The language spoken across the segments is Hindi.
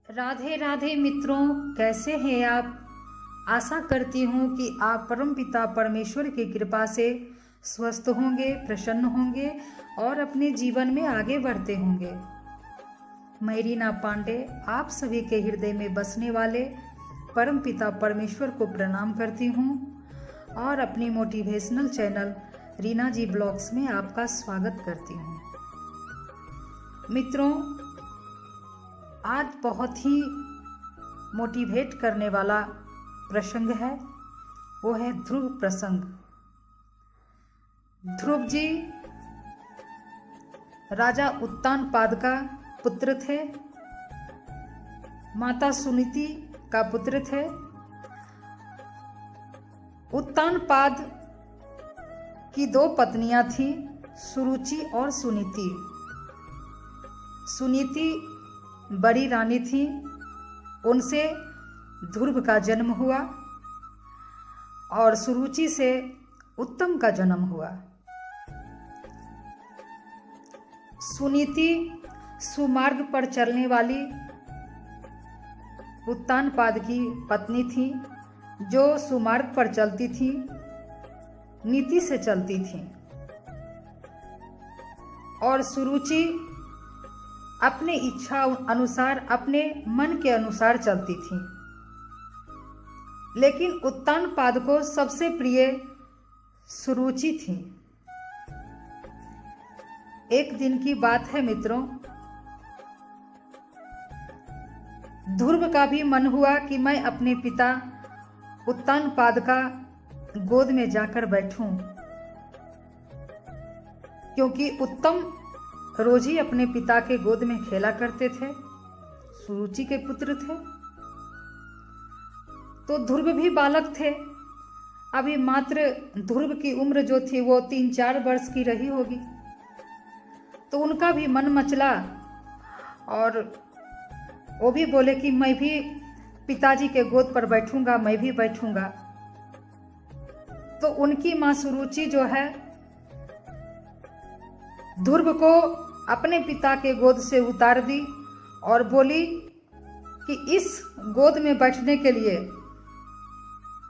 राधे राधे मित्रों, कैसे हैं आप। आशा करती हूँ कि आप परमपिता परमेश्वर की कृपा से स्वस्थ होंगे, प्रसन्न होंगे और अपने जीवन में आगे बढ़ते होंगे। मैं रीना पांडे आप सभी के हृदय में बसने वाले परमपिता परमेश्वर को प्रणाम करती हूँ और अपनी मोटिवेशनल चैनल रीना जी ब्लॉग्स में आपका स्वागत करती हूँ। मित्रों, आज बहुत ही मोटिवेट करने वाला प्रसंग है, वो है ध्रुव प्रसंग। ध्रुव जी राजा उत्तानपाद का पुत्र थे, माता सुनीति का पुत्र थे। उत्तानपाद की दो पत्नियां थीं, सुरुचि और सुनीति। सुनीति बड़ी रानी थी, उनसे ध्रुव का जन्म हुआ और सुरुचि से उत्तम का जन्म हुआ। सुनीति सुमार्ग पर चलने वाली उत्तानपाद की पत्नी थी, जो सुमार्ग पर चलती थी, नीति से चलती थी। और सुरुचि अपने इच्छा अनुसार, अपने मन के अनुसार चलती थी। लेकिन उत्तानपाद को सबसे प्रिय सुरुचि थी। एक दिन की बात है मित्रों, ध्रुव का भी मन हुआ कि मैं अपने पिता उत्तानपाद का गोद में जाकर बैठूं, क्योंकि उत्तम रोज ही अपने पिता के गोद में खेला करते थे, सुरुचि के पुत्र थे। तो ध्रुव भी बालक थे, अभी मात्र ध्रुव की उम्र जो थी वो 3-4 वर्ष की रही होगी। तो उनका भी मन मचला और वो भी बोले कि मैं भी पिताजी के गोद पर बैठूंगा, मैं भी बैठूंगा। तो उनकी माँ सुरुचि जो है ध्रुव को अपने पिता के गोद से उतार दी और बोली कि इस गोद में बैठने के लिए,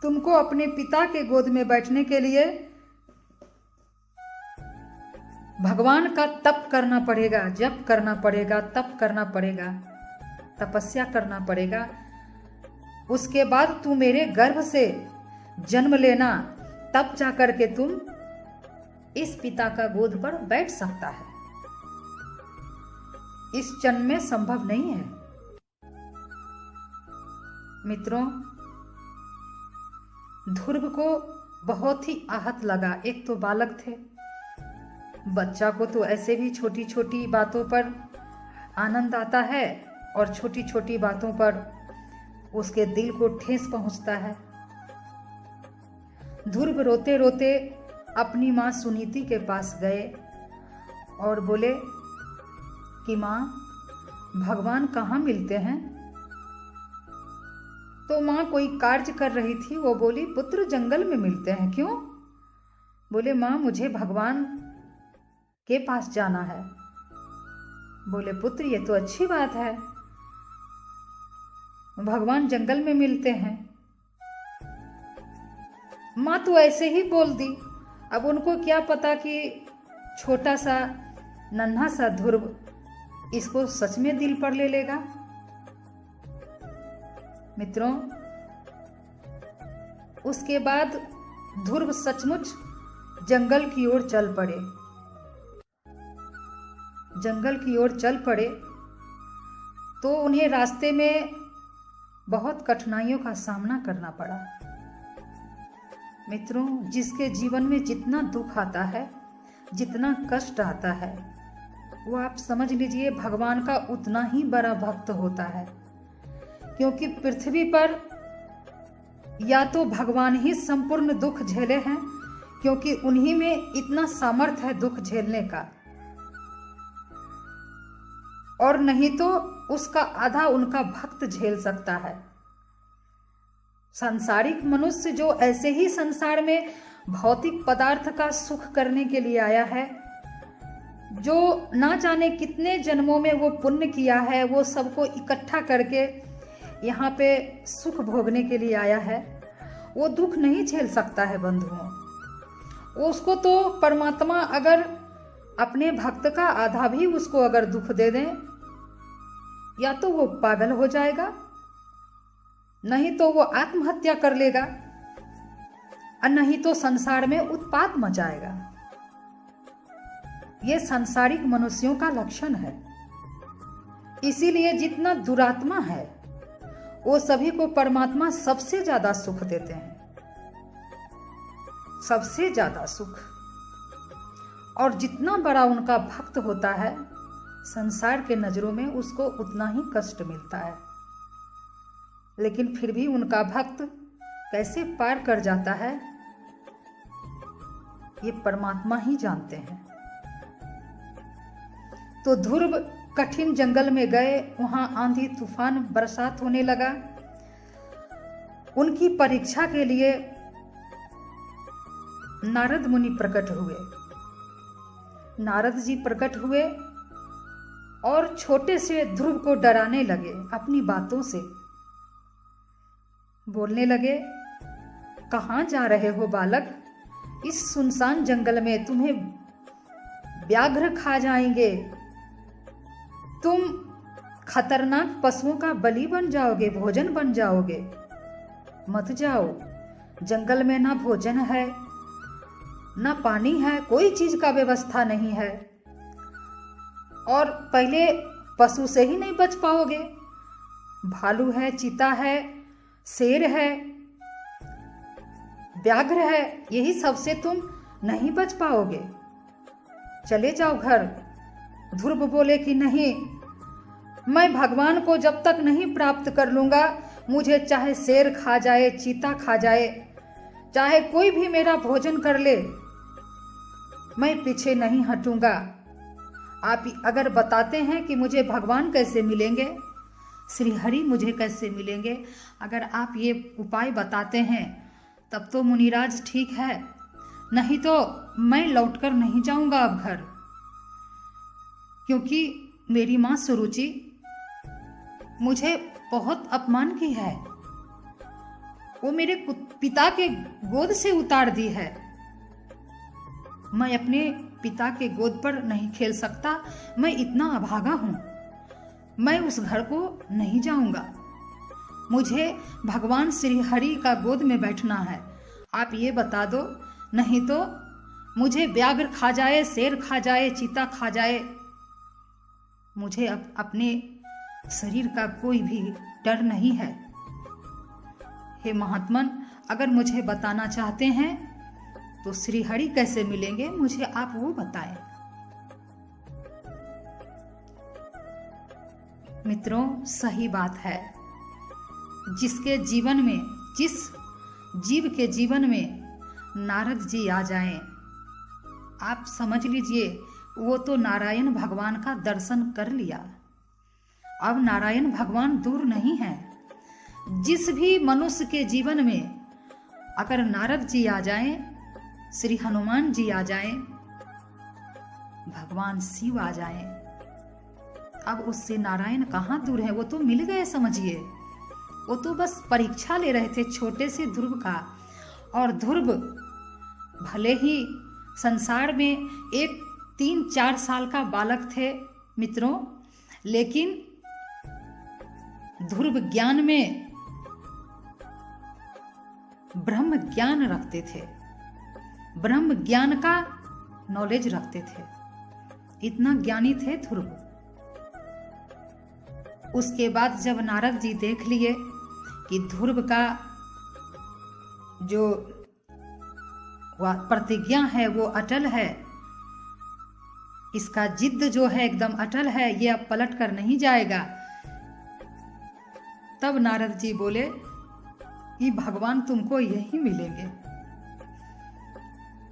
तुमको अपने पिता के गोद में बैठने के लिए भगवान का तप करना पड़ेगा, जप करना पड़ेगा, तप करना पड़ेगा, तपस्या करना पड़ेगा। उसके बाद तू मेरे गर्भ से जन्म लेना, तब जाकर के तुम इस पिता का गोद पर बैठ सकता है। इस जन्म में संभव नहीं है। मित्रों, ध्रुव को बहुत ही आहत लगा। एक तो बालक थे, बच्चा को तो ऐसे भी छोटी छोटी बातों पर आनंद आता है और छोटी छोटी बातों पर उसके दिल को ठेस पहुंचता है। ध्रुव रोते रोते अपनी माँ सुनीति के पास गए और बोले कि माँ, भगवान कहाँ मिलते हैं। तो माँ कोई कार्य कर रही थी, वो बोली पुत्र जंगल में मिलते हैं। क्यों? बोले माँ, मुझे भगवान के पास जाना है। बोले पुत्र, ये तो अच्छी बात है, भगवान जंगल में मिलते हैं। माँ तो ऐसे ही बोल दी। अब उनको क्या पता कि छोटा सा नन्हा सा ध्रुव इसको सच में दिल पर ले लेगा। मित्रों, उसके बाद ध्रुव सचमुच जंगल की ओर चल पड़े। जंगल की ओर चल पड़े तो उन्हें रास्ते में बहुत कठिनाइयों का सामना करना पड़ा। मित्रों, जिसके जीवन में जितना दुख आता है, जितना कष्ट आता है, वो आप समझ लीजिए भगवान का उतना ही बड़ा भक्त होता है। क्योंकि पृथ्वी पर या तो भगवान ही संपूर्ण दुख झेले हैं, क्योंकि उन्हीं में इतना सामर्थ्य है दुख झेलने का, और नहीं तो उसका आधा उनका भक्त झेल सकता है। सांसारिक मनुष्य जो ऐसे ही संसार में भौतिक पदार्थ का सुख करने के लिए आया है, जो ना जाने कितने जन्मों में वो पुण्य किया है, वो सबको इकट्ठा करके यहाँ पे सुख भोगने के लिए आया है, वो दुख नहीं झेल सकता है बंधुओं। उसको तो परमात्मा अगर अपने भक्त का आधा भी उसको अगर दुख दे दें, या तो वो पागल हो जाएगा, नहीं तो वो आत्महत्या कर लेगा, और नहीं तो संसार में उत्पात मचाएगा। ये सांसारिक मनुष्यों का लक्षण है। इसीलिए जितना दुरात्मा है वो सभी को परमात्मा सबसे ज्यादा सुख देते हैं, सबसे ज्यादा सुख। और जितना बड़ा उनका भक्त होता है, संसार के नजरों में उसको उतना ही कष्ट मिलता है। लेकिन फिर भी उनका भक्त कैसे पार कर जाता है, ये परमात्मा ही जानते हैं। तो ध्रुव कठिन जंगल में गए, वहां आंधी तूफान बरसात होने लगा। उनकी परीक्षा के लिए नारद मुनि प्रकट हुए। नारद जी प्रकट हुए और छोटे से ध्रुव को डराने लगे। अपनी बातों से बोलने लगे, कहाँ जा रहे हो बालक? इस सुनसान जंगल में तुम्हें व्याघ्र खा जाएंगे, तुम खतरनाक पशुओं का बलि बन जाओगे, भोजन बन जाओगे। मत जाओ, जंगल में ना भोजन है, ना पानी है, कोई चीज का व्यवस्था नहीं है, और पहले पशु से ही नहीं बच पाओगे। भालू है, चीता है, शेर है, व्याघ्र है, यही सबसे तुम नहीं बच पाओगे। चले जाओ घर। ध्रुव बोले कि नहीं, मैं भगवान को जब तक नहीं प्राप्त कर लूंगा, मुझे चाहे शेर खा जाए, चीता खा जाए, चाहे कोई भी मेरा भोजन कर ले, मैं पीछे नहीं हटूंगा। आप अगर बताते हैं कि मुझे भगवान कैसे मिलेंगे, श्री हरि मुझे कैसे मिलेंगे, अगर आप ये उपाय बताते हैं तब तो मुनिराज ठीक है, नहीं तो मैं लौटकर नहीं जाऊंगा अब घर। क्योंकि मेरी माँ सुरुचि मुझे बहुत अपमान की है, वो मेरे पिता के गोद से उतार दी है। मैं अपने पिता के गोद पर नहीं खेल सकता, मैं इतना अभागा हूं, मैं उस घर को नहीं जाऊंगा। मुझे भगवान श्री हरि का गोद में बैठना है। आप ये बता दो, नहीं तो मुझे व्याघ्र खा जाए, शेर खा जाए, चीता खा जाए, मुझे अपने शरीर का कोई भी डर नहीं है। हे महात्मन, अगर मुझे बताना चाहते हैं तो श्री हरि कैसे मिलेंगे, मुझे आप वो बताएं। मित्रों, सही बात है। जिसके जीवन में, जिस जीव के जीवन में नारद जी आ जाएं, आप समझ लीजिए वो तो नारायण भगवान का दर्शन कर लिया। अब नारायण भगवान दूर नहीं है। जिस भी मनुष्य के जीवन में अगर नारद जी आ जाएं, श्री हनुमान जी आ जाएं, भगवान शिव आ जाएं, अब उससे नारायण कहाँ दूर है, वो तो मिल गए समझिए। वो तो बस परीक्षा ले रहे थे छोटे से ध्रुव का। और ध्रुव भले ही संसार में एक 3-4 साल का बालक थे मित्रों, लेकिन ध्रुव ज्ञान में ब्रह्म ज्ञान रखते थे, ब्रह्म ज्ञान का नॉलेज रखते थे, इतना ज्ञानी थे ध्रुव। उसके बाद जब नारद जी देख लिए कि ध्रुव का जो प्रतिज्ञा है वो अटल है, इसका जिद्द जो है एकदम अटल है, ये अब पलट कर नहीं जाएगा, तब नारद जी बोले कि भगवान तुमको यही मिलेंगे।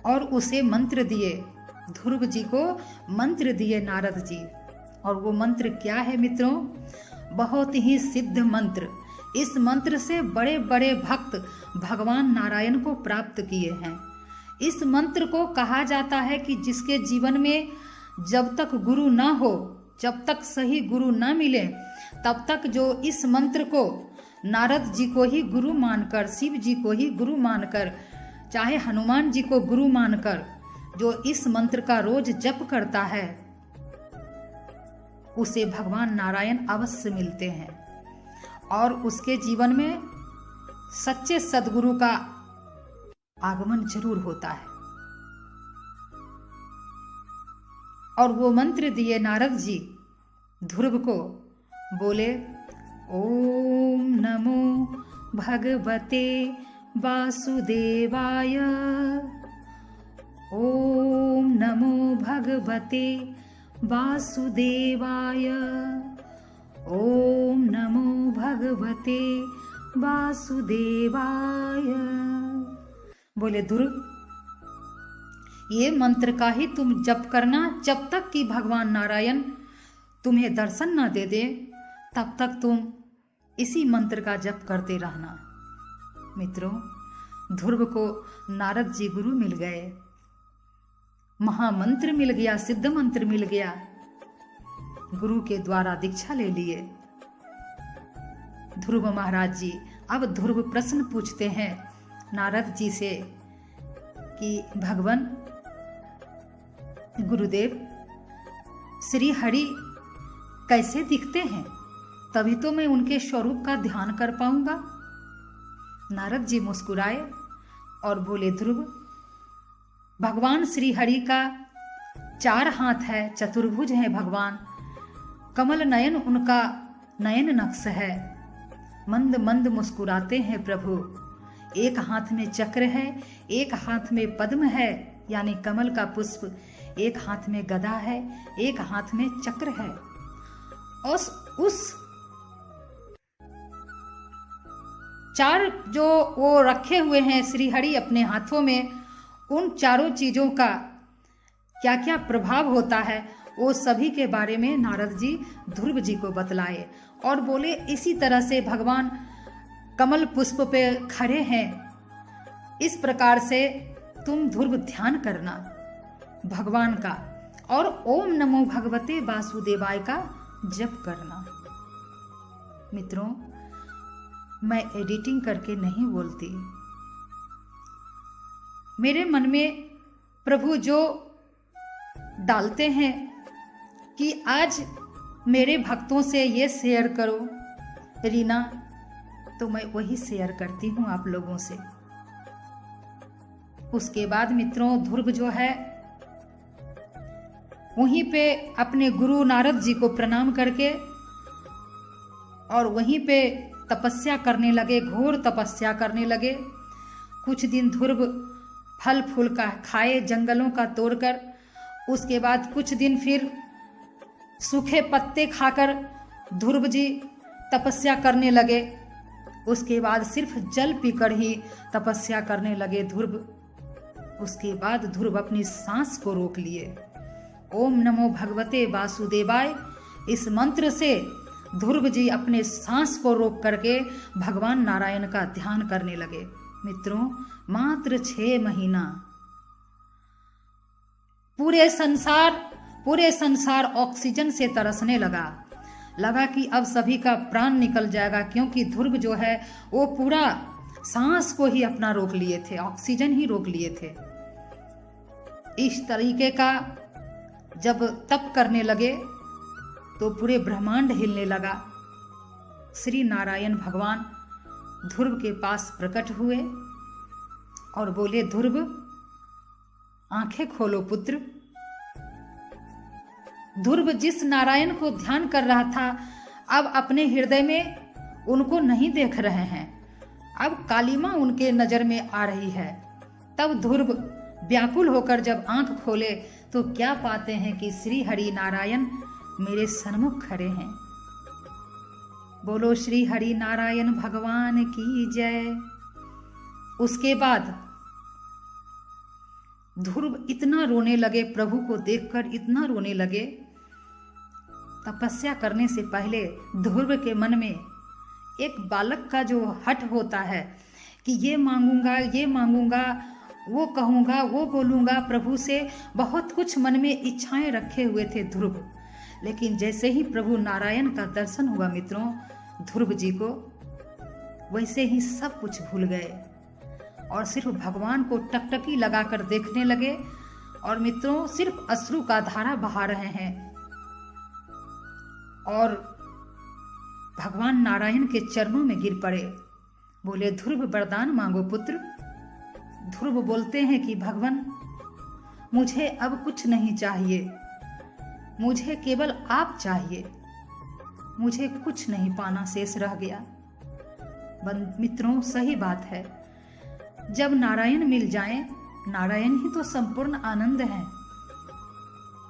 और उसे मंत्र दिए, ध्रुव जी को मंत्र दिए नारद जी। और वो मंत्र क्या है मित्रों? बहुत ही सिद्ध मंत्र। इस मंत्र से बड़े बड़े भक्त भगवान नारायण को प्राप्त किए हैं। इस मंत्र को कहा जाता है कि जिसके जीवन में जब तक गुरु ना हो, जब तक सही गुरु ना मिले, तब तक जो इस मंत्र को नारद जी को ही गुरु मानकर, शिव जी को ही गुरु मानकर, चाहे हनुमान जी को गुरु मानकर जो इस मंत्र का रोज जप करता है, उसे भगवान नारायण अवश्य मिलते हैं और उसके जीवन में सच्चे सद्गुरु का आगमन जरूर होता है। और वो मंत्र दिए नारद जी ध्रुव को, बोले ओम नमो भगवते वासुदेवाय, ओम नमो भगवते वासुदेवाय, ओम नमो भगवते वासुदेवाय। बोले ध्रुव, ये मंत्र का ही तुम जप करना जब तक कि भगवान नारायण तुम्हें दर्शन न दे दे, तब तक तुम इसी मंत्र का जप करते रहना। मित्रों, ध्रुव को नारद जी गुरु मिल गए, महामंत्र मिल गया, सिद्ध मंत्र मिल गया, गुरु के द्वारा दीक्षा ले लिए। ध्रुव महाराज जी, अब ध्रुव प्रश्न पूछते हैं नारद जी से कि भगवान गुरुदेव, श्री हरि कैसे दिखते हैं, तभी तो मैं उनके स्वरूप का ध्यान कर पाऊंगा। नारद जी मुस्कुराए और बोले ध्रुव, भगवान श्री हरि का 4 हाथ है, चतुर्भुज है भगवान, कमल नयन उनका नयन नक्श है, मंद मंद मुस्कुराते हैं प्रभु, एक हाथ में चक्र है, एक हाथ में पद्म है यानी कमल का पुष्प, एक हाथ में गदा है, एक हाथ में चक्र है। उस 4 जो वो रखे हुए हैं श्री हरि अपने हाथों में, उन चारों चीजों का क्या क्या प्रभाव होता है, वो सभी के बारे में नारद जी ध्रुव जी को बतलाए और बोले इसी तरह से भगवान कमल पुष्प पे खड़े हैं, इस प्रकार से तुम ध्रुव ध्यान करना भगवान का और ओम नमो भगवते वासुदेवाय का जप करना। मित्रों, मैं एडिटिंग करके नहीं बोलती, मेरे मन में प्रभु जो डालते हैं कि आज मेरे भक्तों से ये शेयर करो रीना, तो मैं वही शेयर करती हूँ आप लोगों से। उसके बाद मित्रों, ध्रुव जो है वहीं पे अपने गुरु नारद जी को प्रणाम करके और वहीं पे तपस्या करने लगे, घोर तपस्या करने लगे। कुछ दिन ध्रुव फल फूल का खाए जंगलों का तोड़कर, उसके बाद कुछ दिन फिर सूखे पत्ते खाकर ध्रुव जी तपस्या करने लगे। उसके बाद सिर्फ जल पीकर ही तपस्या करने लगे ध्रुव। उसके बाद ध्रुव अपनी सांस को रोक लिए। ओम नमो भगवते वासुदेवाय, इस मंत्र से ध्रुव जी अपने सांस को रोक करके भगवान नारायण का ध्यान करने लगे। मित्रों, मात्र 6 महीना पूरे संसार ऑक्सीजन से तरसने लगा कि अब सभी का प्राण निकल जाएगा, क्योंकि ध्रुव जो है वो पूरा सांस को ही अपना रोक लिए थे, ऑक्सीजन ही रोक लिए थे। इस तरीके का जब तप करने लगे तो पूरे ब्रह्मांड हिलने लगा। श्री नारायण भगवान ध्रुव के पास प्रकट हुए और बोले, ध्रुव आंखें खोलो पुत्र। ध्रुव जिस नारायण को ध्यान कर रहा था, अब अपने हृदय में उनको नहीं देख रहे हैं, अब कालिमा उनके नजर में आ रही है। तब ध्रुव व्याकुल होकर जब आंख खोले तो क्या पाते हैं कि श्री हरि नारायण मेरे सन्मुख खड़े हैं। बोलो श्री हरि नारायण भगवान की जय। उसके बाद ध्रुव इतना रोने लगे, प्रभु को देखकर इतना रोने लगे। तपस्या करने से पहले ध्रुव के मन में एक बालक का जो हठ होता है कि ये मांगूंगा वो कहूँगा, वो बोलूँगा, प्रभु से बहुत कुछ मन में इच्छाएं रखे हुए थे ध्रुव। लेकिन जैसे ही प्रभु नारायण का दर्शन हुआ मित्रों ध्रुव जी को, वैसे ही सब कुछ भूल गए और सिर्फ भगवान को टकटकी लगाकर देखने लगे। और मित्रों सिर्फ अश्रु का धारा बहा रहे हैं और भगवान नारायण के चरणों में गिर पड़े। बोले, ध्रुव वरदान मांगो पुत्र। ध्रुव बोलते हैं कि भगवान मुझे अब कुछ नहीं चाहिए, मुझे केवल आप चाहिए, मुझे कुछ नहीं पाना शेष रह गया। मित्रों सही बात है, जब नारायण मिल जाएं, नारायण ही तो संपूर्ण आनंद है।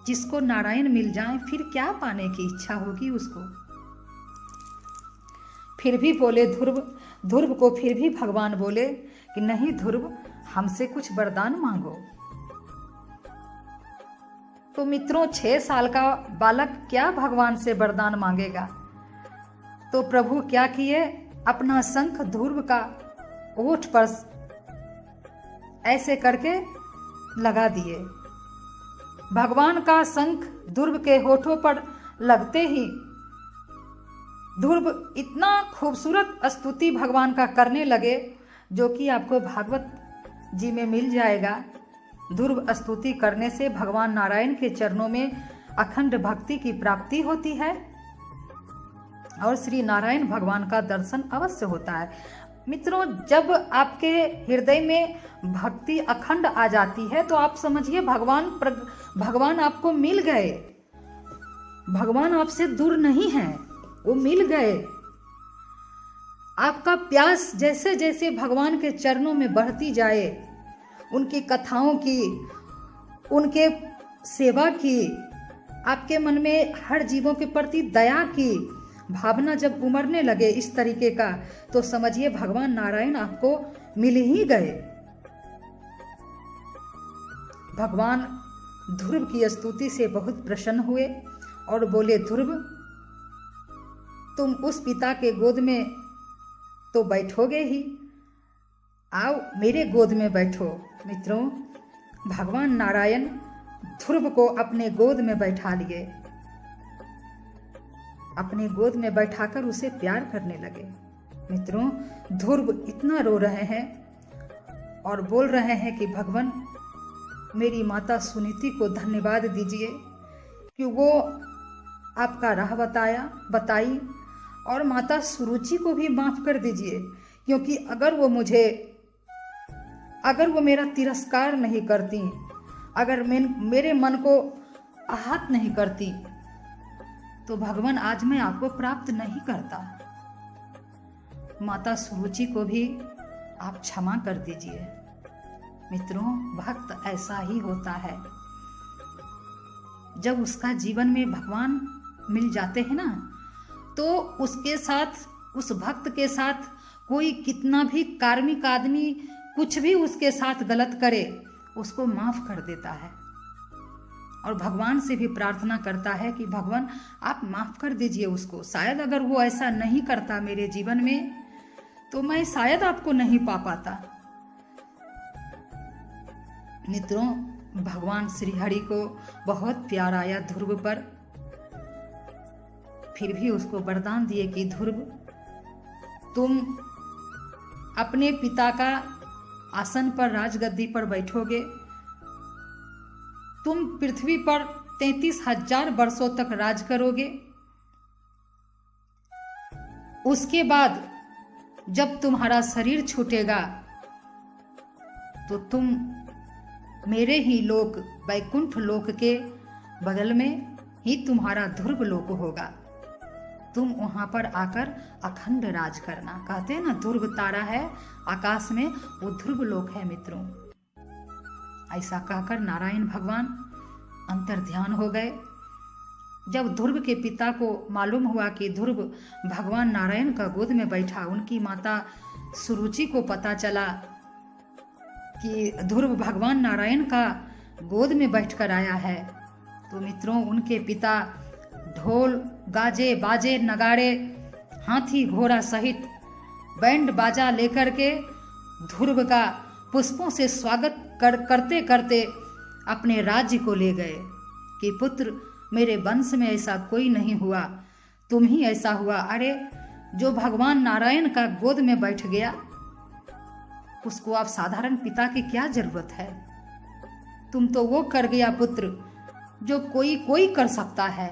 जिसको नारायण मिल जाएं फिर क्या पाने की इच्छा होगी उसको। फिर भी बोले ध्रुव को फिर भी भगवान बोले कि नहीं ध्रुव, हमसे कुछ वरदान मांगो। तो मित्रों 6 साल का बालक क्या भगवान से वरदान मांगेगा। तो प्रभु क्या किए, अपना शंख ध्रुव का ओठ पर ऐसे करके लगा दिए। भगवान का शंख ध्रुव के होठों पर लगते ही ध्रुव इतना खूबसूरत स्तुति भगवान का करने लगे, जो कि आपको भागवत जी में मिल जाएगा। ध्रुव स्तुति करने से भगवान नारायण के चरणों में अखंड भक्ति की प्राप्ति होती है और श्री नारायण भगवान का दर्शन अवश्य होता है। मित्रों जब आपके हृदय में भक्ति अखंड आ जाती है तो आप समझिए भगवान आपको मिल गए। भगवान आपसे दूर नहीं है, वो मिल गए। आपका प्यास जैसे जैसे भगवान के चरणों में बढ़ती जाए, उनकी कथाओं की, उनके सेवा की, आपके मन में हर जीवों के प्रति दया की भावना जब उमड़ने लगे इस तरीके का, तो समझिए भगवान नारायण आपको मिल ही गए। भगवान ध्रुव की स्तुति से बहुत प्रसन्न हुए और बोले, ध्रुव तुम उस पिता के गोद में तो बैठोगे ही, आओ मेरे गोद में बैठो। मित्रों भगवान नारायण ध्रुव को अपने गोद में बैठा लिए, अपने गोद में बैठाकर उसे प्यार करने लगे। मित्रों ध्रुव इतना रो रहे हैं और बोल रहे हैं कि भगवान मेरी माता सुनीति को धन्यवाद दीजिए कि वो आपका राह बताई, और माता सुरुचि को भी माफ कर दीजिए, क्योंकि अगर वो मेरा तिरस्कार नहीं करती, अगर मेरे मन को आहत नहीं करती, तो भगवान आज मैं आपको प्राप्त नहीं करता। माता सुरुचि को भी आप क्षमा कर दीजिए। मित्रों भक्त ऐसा ही होता है, जब उसका जीवन में भगवान मिल जाते हैं ना, तो उसके साथ, उस भक्त के साथ कोई कितना भी कार्मिक आदमी कुछ भी उसके साथ गलत करे, उसको माफ कर देता है और भगवान से भी प्रार्थना करता है कि भगवान आप माफ कर दीजिए उसको। शायद अगर वो ऐसा नहीं करता मेरे जीवन में तो मैं शायद आपको नहीं पा पाता। मित्रों भगवान श्री हरि को बहुत प्यार आया ध्रुव पर, फिर भी उसको वरदान दिए कि ध्रुव तुम अपने पिता का आसन पर, राजगद्दी पर बैठोगे, तुम पृथ्वी पर 33,000 वर्षों तक राज करोगे। उसके बाद जब तुम्हारा शरीर छूटेगा तो तुम मेरे ही लोक वैकुंठ लोक के बगल में ही तुम्हारा ध्रुव लोक होगा, तुम वहां पर आकर अखंड राज करना। कहते हैं ना ध्रुव तारा है आकाश में, वो ध्रुव लोक है। मित्रों ऐसा कहकर नारायण भगवान अंतर ध्यान हो गए। जब ध्रुव के पिता को मालूम हुआ कि ध्रुव भगवान नारायण का गोद में बैठा, उनकी माता सुरुचि को पता चला कि ध्रुव भगवान नारायण का गोद में बैठकर आया है, तो मित्रों उनके पिता ढोल गाजे बाजे नगाड़े हाथी घोड़ा सहित बैंड बाजा लेकर के ध्रुव का पुष्पों से स्वागत करते करते अपने राज्य को ले गए कि पुत्र मेरे वंश में ऐसा कोई नहीं हुआ, तुम ही ऐसा हुआ। अरे जो भगवान नारायण का गोद में बैठ गया उसको आप साधारण पिता की क्या जरूरत है? तुम तो वो कर गया पुत्र जो कोई कर सकता है,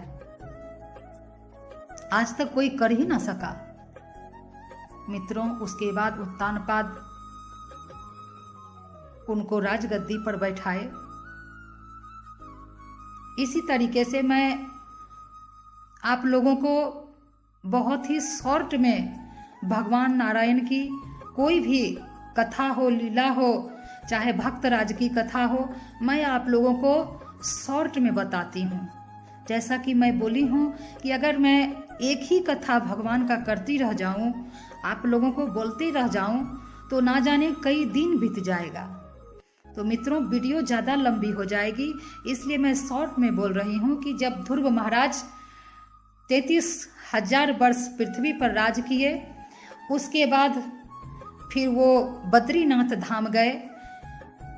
आज तक कोई कर ही ना सका। मित्रों, उसके बाद उत्तानपाद उनको राजगद्दी पर बैठाए। इसी तरीके से मैं आप लोगों को बहुत ही शॉर्ट में भगवान नारायण की कोई भी कथा हो, लीला हो, चाहे भक्तराज की कथा हो, मैं आप लोगों को शॉर्ट में बताती हूँ। जैसा कि मैं बोली हूँ कि अगर मैं एक ही कथा भगवान का करती रह जाऊँ, आप लोगों को बोलती रह जाऊँ, तो ना जाने कई दिन बीत जाएगा। तो मित्रों, वीडियो ज़्यादा लंबी हो जाएगी, इसलिए मैं शॉर्ट में बोल रही हूँ कि जब ध्रुव महाराज 33,000 वर्ष पृथ्वी पर राज किए, उसके बाद फिर वो बद्रीनाथ धाम गए,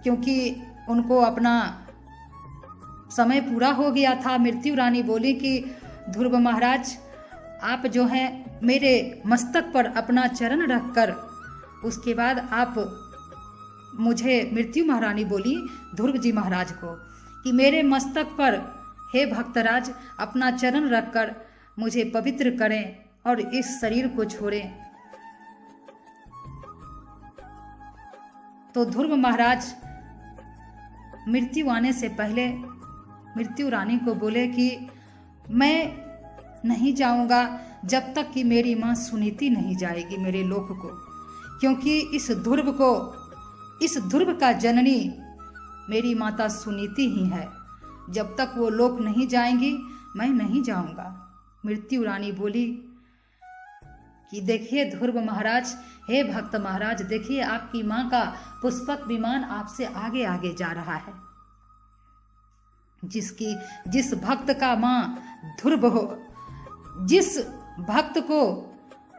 क्योंकि उनको अपना समय पूरा हो गया था। मृत्यु रानी बोली कि ध्रुव महाराज आप जो हैं मेरे मस्तक पर अपना चरण रखकर, उसके बाद आप मुझे, मृत्यु महारानी बोली ध्रुव जी महाराज को कि मेरे मस्तक पर हे भक्तराज अपना चरण रखकर मुझे पवित्र करें और इस शरीर को छोड़ें। तो ध्रुव महाराज मृत्यु आने से पहले मृत्यु रानी को बोले कि मैं नहीं जाऊंगा जब तक कि मेरी माँ सुनीति नहीं जाएगी मेरे लोक को, क्योंकि इस ध्रुव का जननी मेरी माता सुनीति ही है। जब तक वो लोक नहीं जाएंगी मैं नहीं जाऊंगा। मृत्यु रानी बोली कि देखिए ध्रुव महाराज, हे भक्त महाराज, देखिए आपकी माँ का पुष्पक विमान आपसे आगे आगे जा रहा है। जिस भक्त का माँ ध्रुव हो, जिस भक्त को,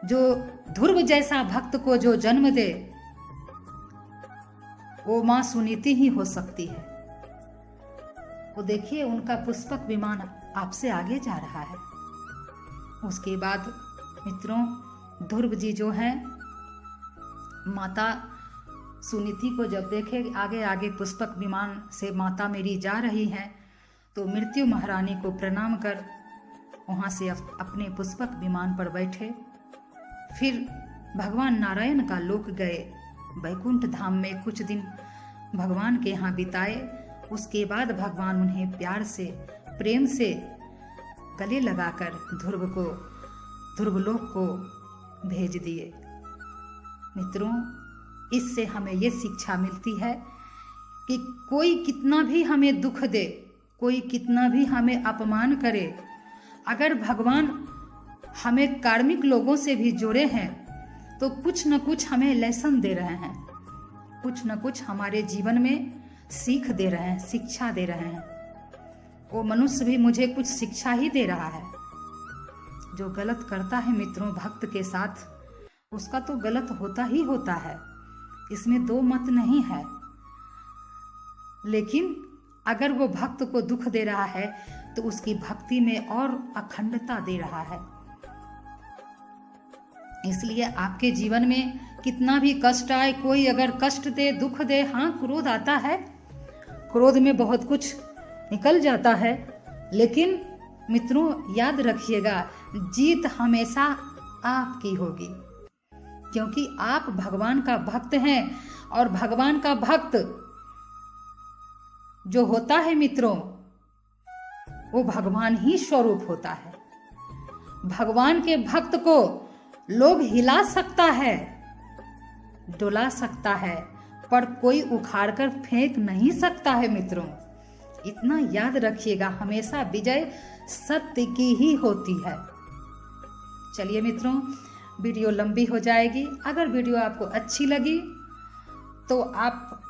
जो ध्रुव जैसा भक्त को जो जन्म दे, वो माँ सुनीति ही हो सकती है। वो देखिए उनका पुष्पक विमान आपसे आगे जा रहा है। उसके बाद मित्रों, ध्रुव जी जो हैं माता सुनीति को जब देखे आगे आगे पुष्पक विमान से माता मेरी जा रही हैं, तो मृत्यु महारानी को प्रणाम कर वहाँ से अपने पुष्पक विमान पर बैठे। फिर भगवान नारायण का लोक गए, वैकुंठ धाम में कुछ दिन भगवान के यहाँ बिताए। उसके बाद भगवान उन्हें प्यार से, प्रेम से गले लगाकर ध्रुवलोक को भेज दिए। मित्रों, इससे हमें ये शिक्षा मिलती है कि कोई कितना भी हमें दुख दे, कोई कितना भी हमें अपमान करे, अगर भगवान हमें कार्मिक लोगों से भी जोड़े हैं तो कुछ न कुछ हमें लेसन दे रहे हैं, कुछ न कुछ हमारे जीवन में सीख दे रहे हैं, शिक्षा दे रहे हैं। वो मनुष्य भी मुझे कुछ शिक्षा ही दे रहा है। जो गलत करता है मित्रों भक्त के साथ, उसका तो गलत होता ही होता है, इसमें दो मत नहीं है। लेकिन अगर वो भक्त को दुख दे रहा है तो उसकी भक्ति में और अखंडता दे रहा है। इसलिए आपके जीवन में कितना भी कष्ट आए, कोई अगर कष्ट दे, दुख दे, हाँ क्रोध आता है, क्रोध में बहुत कुछ निकल जाता है, लेकिन मित्रों याद रखिएगा जीत हमेशा आपकी होगी, क्योंकि आप भगवान का भक्त हैं। और भगवान का भक्त जो होता है मित्रों, वो भगवान ही स्वरूप होता है। भगवान के भक्त को लोग हिला सकता है, डुला सकता है, पर कोई उखाड़ कर फेंक नहीं सकता है। मित्रों इतना याद रखिएगा, हमेशा विजय सत्य की ही होती है। चलिए मित्रों, वीडियो लंबी हो जाएगी। अगर वीडियो आपको अच्छी लगी तो आप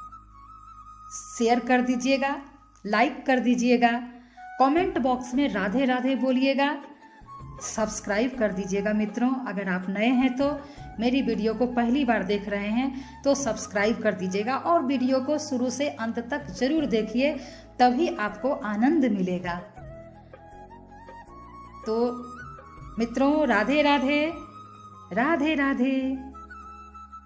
शेयर कर दीजिएगा, लाइक कर दीजिएगा, कमेंट बॉक्स में राधे राधे बोलिएगा, सब्सक्राइब कर दीजिएगा मित्रों। अगर आप नए हैं तो मेरी वीडियो को पहली बार देख रहे हैं तो सब्सक्राइब कर दीजिएगा और वीडियो को शुरू से अंत तक जरूर देखिए, तभी आपको आनंद मिलेगा। तो मित्रों, राधे राधे, राधे राधे।